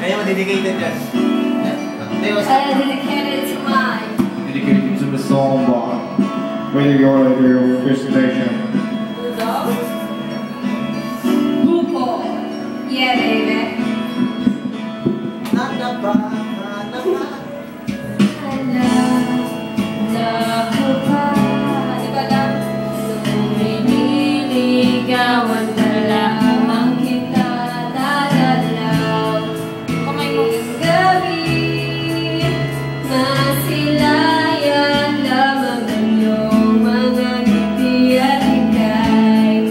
Kaya dedicated yan. Dedicated to mine. Dedicated to the song bar. Whether you're at your presentation. Buko. Yeah, baby. Nanapa. Love pa. Di ba lang? Nililigawan na lamang kita dadalaw. Gabi, masilayan lamang ang iyong mga ngiti at ika'y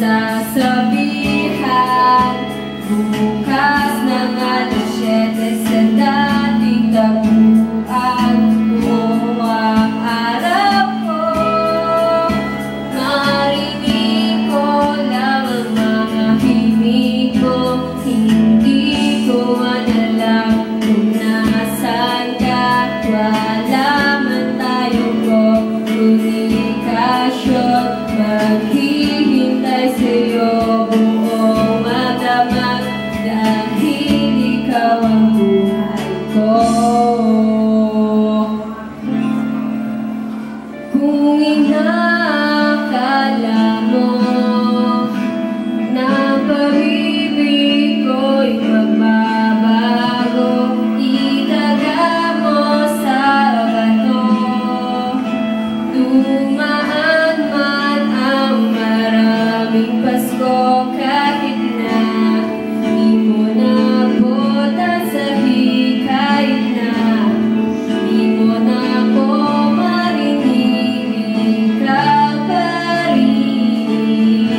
sasabihan bukas ng alas 7 sa dating tapuan mo ang harap ko. Marinig ko lang ang mga himig ko, hindi ko man alam kung nasaan ka. Wala man tayong komunikasyon, maghihintay sa'yo buong magdamag dahil ikaw ang buhay ko. Kung inakala mo na pag-ibig ko'y magbabago, itaga mo sa bato. Dumaan man ang maraming Pasko, kahit na di mo nabot ang sahi, kahit na di mo na ako marinig, ikaw pa rin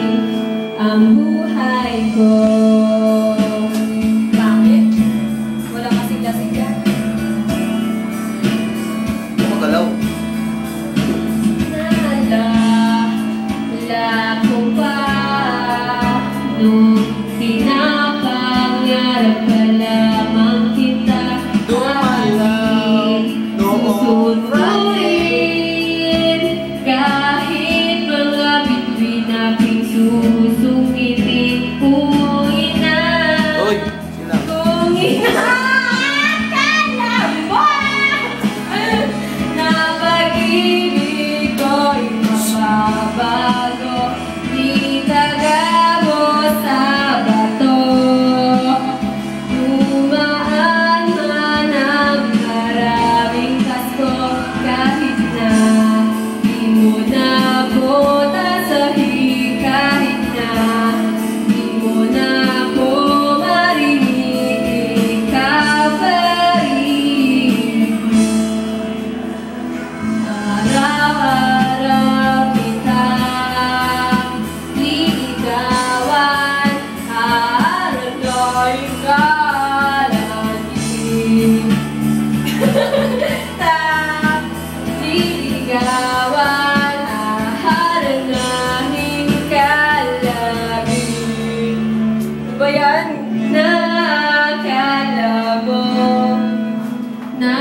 ang buhay ko. Bakit? Wala kasing lasing-lasing. Kumagalaw. Naalala ko pa nung pinapangarap ka lamang kita. Dumalaw noong Susunurin kahit mga bituin aking susungitin. Kung ina, Uy! Sila. kung inakala mo na pag-ibig ko'y mababago, itaga mo sa bato. Dumaan man ang maraming Pasko, kahit na di mo nabot ang sahi, kahit na di mo na ako marinig, ikaw pa rin. Araw-araw kitang ligawan, haharap ka lagi. Liligawan, haharanahin ka lagi. Ano ba yan? Nakakala mo na